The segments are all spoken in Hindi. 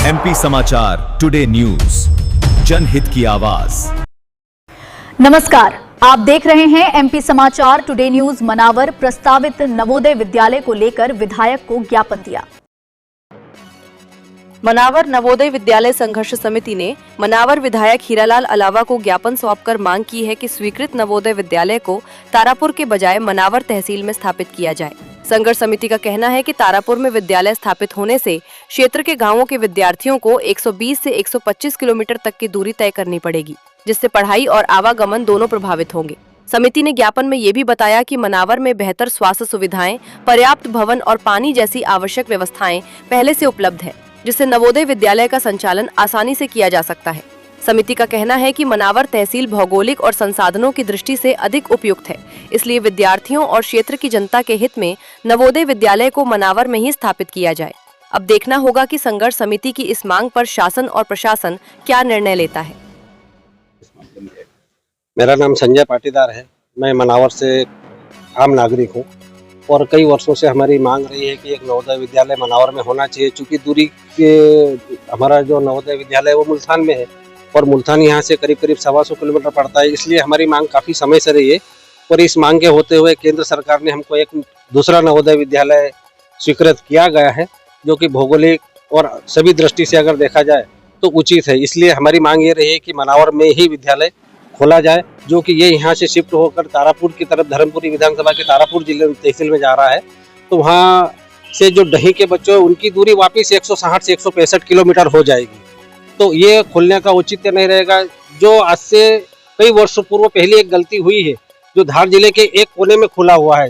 एमपी समाचार टुडे न्यूज, जनहित की आवाज। नमस्कार, आप देख रहे हैं एमपी समाचार टुडे न्यूज। मनावर प्रस्तावित नवोदय विद्यालय को लेकर विधायक को ज्ञापन दिया। मनावर नवोदय विद्यालय संघर्ष समिति ने मनावर विधायक हीरालाल अलावा को ज्ञापन सौंपकर मांग की है कि स्वीकृत नवोदय विद्यालय को तारापुर के बजाय मनावर तहसील में स्थापित किया जाए। संघर्ष समिति का कहना है कि तारापुर में विद्यालय स्थापित होने से क्षेत्र के गांवों के विद्यार्थियों को 120 से 125 किलोमीटर तक की दूरी तय करनी पड़ेगी, जिससे पढ़ाई और आवागमन दोनों प्रभावित होंगे। समिति ने ज्ञापन में ये भी बताया कि मनावर में बेहतर स्वास्थ्य सुविधाएं, पर्याप्त भवन और पानी जैसी आवश्यक व्यवस्थाएं पहले से उपलब्ध है, जिससे नवोदय विद्यालय का संचालन आसानी से किया जा सकता है। समिति का कहना है कि मनावर तहसील भौगोलिक और संसाधनों की दृष्टि से अधिक उपयुक्त है, इसलिए विद्यार्थियों और क्षेत्र की जनता के हित में नवोदय विद्यालय को मनावर में ही स्थापित किया जाए। अब देखना होगा कि संघर्ष समिति की इस मांग पर शासन और प्रशासन क्या निर्णय लेता है। मेरा नाम संजय पाटीदार है। मैं मनावर से आम नागरिक हूँ और कई वर्षों से हमारी मांग रही है कि एक नवोदय विद्यालय मनावर में होना चाहिए। चूँकि दूरी के हमारा जो नवोदय विद्यालय है वो मुल्तान में है और मुल्तान यहाँ से करीब 125 किलोमीटर पड़ता है, इसलिए हमारी मांग काफ़ी समय से रही है। और इस मांग के होते हुए केंद्र सरकार ने हमको एक दूसरा नवोदय विद्यालय स्वीकृत किया गया है, जो कि भौगोलिक और सभी दृष्टि से अगर देखा जाए तो उचित है। इसलिए हमारी मांग ये रही है कि मनावर में ही विद्यालय खोला जाए, जो कि ये यहाँ से शिफ्ट होकर तारापुर की तरफ धर्मपुरी विधानसभा के तारापुर जिले तहसील में जा रहा है। तो वहाँ से जो डही के बच्चे हैं उनकी दूरी वापिस 160 से 165 किलोमीटर हो जाएगी। तो ये खोलने का औचित्य नहीं रहेगा। जो आज से कई वर्षों पूर्व पहले एक गलती हुई है, जो धार जिले के एक कोने में खुला हुआ है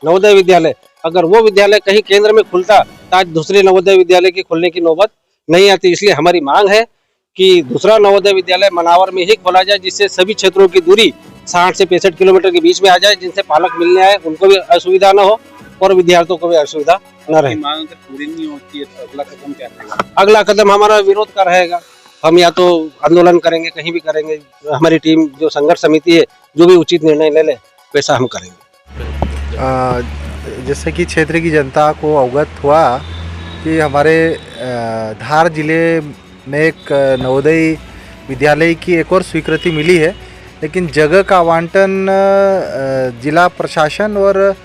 नवोदय विद्यालय, अगर वो विद्यालय कहीं केंद्र में खुलता तो आज दूसरे नवोदय विद्यालय की खुलने की नौबत नहीं आती। इसलिए हमारी मांग है कि दूसरा नवोदय विद्यालय मनावर में ही खोला जाए, जिससे सभी क्षेत्रों की दूरी 60 से 65 किलोमीटर के बीच में आ जाए, जिनसे पालक मिलने आए उनको भी असुविधा न हो और विद्यार्थियों को भी असुविधा न रहे। मांग पूरी नहीं होती है तो अगला कदम क्या रहेगा? अगला कदम हमारा विरोध का रहेगा। हम या तो आंदोलन करेंगे, कहीं भी करेंगे। हमारी टीम जो संघर्ष समिति है जो भी उचित निर्णय ले ले वैसा हम करेंगे। जैसे कि क्षेत्र की जनता को अवगत हुआ कि हमारे धार जिले में एक नवोदय विद्यालय की एक और स्वीकृति मिली है, लेकिन जगह का आवंटन जिला प्रशासन और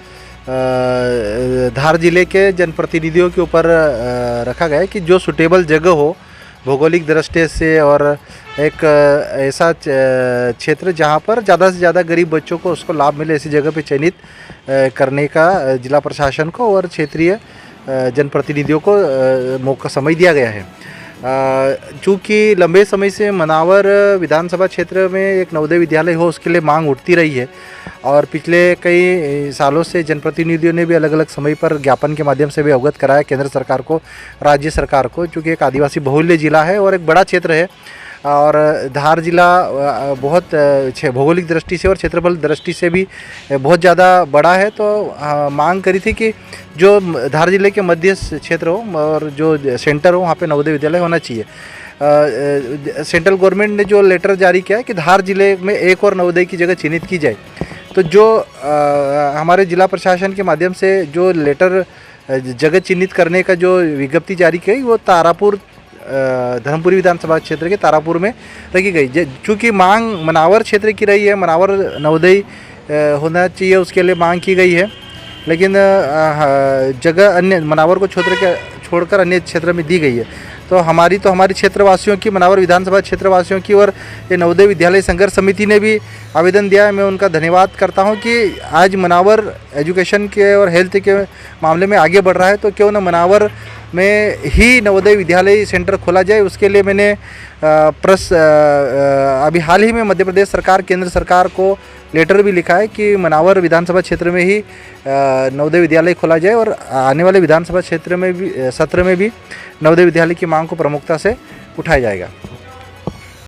धार जिले के जनप्रतिनिधियों के ऊपर रखा गया है कि जो सुटेबल जगह हो भौगोलिक दृष्टि से और एक ऐसा क्षेत्र जहां पर ज़्यादा से ज़्यादा गरीब बच्चों को उसको लाभ मिले, ऐसी जगह पे चयनित करने का जिला प्रशासन को और क्षेत्रीय जनप्रतिनिधियों को मौका समय दिया गया है। चूँकि लंबे समय से मनावर विधानसभा क्षेत्र में एक नवोदय विद्यालय हो उसके लिए मांग उठती रही है और पिछले कई सालों से जनप्रतिनिधियों ने भी अलग अलग समय पर ज्ञापन के माध्यम से भी अवगत कराया केंद्र सरकार को, राज्य सरकार को। चूँकि एक आदिवासी बहुल्य जिला है और एक बड़ा क्षेत्र है और धार जिला बहुत भौगोलिक दृष्टि से और क्षेत्रफल दृष्टि से भी बहुत ज़्यादा बड़ा है। तो मांग करी थी कि जो धार जिले के मध्य क्षेत्र हो और जो सेंटर हो वहाँ पे नवोदय विद्यालय होना चाहिए। सेंट्रल गवर्नमेंट ने जो लेटर जारी किया है कि धार जिले में एक और नवोदय की जगह चिन्हित की जाए, तो जो हमारे जिला प्रशासन के माध्यम से जो लेटर जगह चिन्हित करने का जो विज्ञप्ति जारी की वो तारापुर धर्मपुरी विधानसभा क्षेत्र के तारापुर में रखी गई। चूँकि मांग मनावर क्षेत्र की रही है, मनावर नवोदय होना चाहिए उसके लिए मांग की गई है, लेकिन जगह अन्य मनावर को छोड़कर अन्य क्षेत्र में दी गई है। तो हमारी क्षेत्रवासियों की, मनावर विधानसभा क्षेत्रवासियों की और ये नवोदय विद्यालय संघर्ष समिति ने भी आवेदन दिया है। मैं उनका धन्यवाद करता हूं कि आज मनावर एजुकेशन के और हेल्थ के मामले में आगे बढ़ रहा है, तो क्यों न मनावर में ही नवोदय विद्यालय सेंटर खोला जाए। उसके लिए मैंने अभी हाल ही में मध्य प्रदेश सरकार, केंद्र सरकार को लेटर भी लिखा है कि मनावर विधानसभा क्षेत्र में ही नवोदय विद्यालय खोला जाए और आने वाले विधानसभा क्षेत्र में भी सत्र में भी नवोदय विद्यालय की मांग को प्रमुखता से उठाया जाएगा।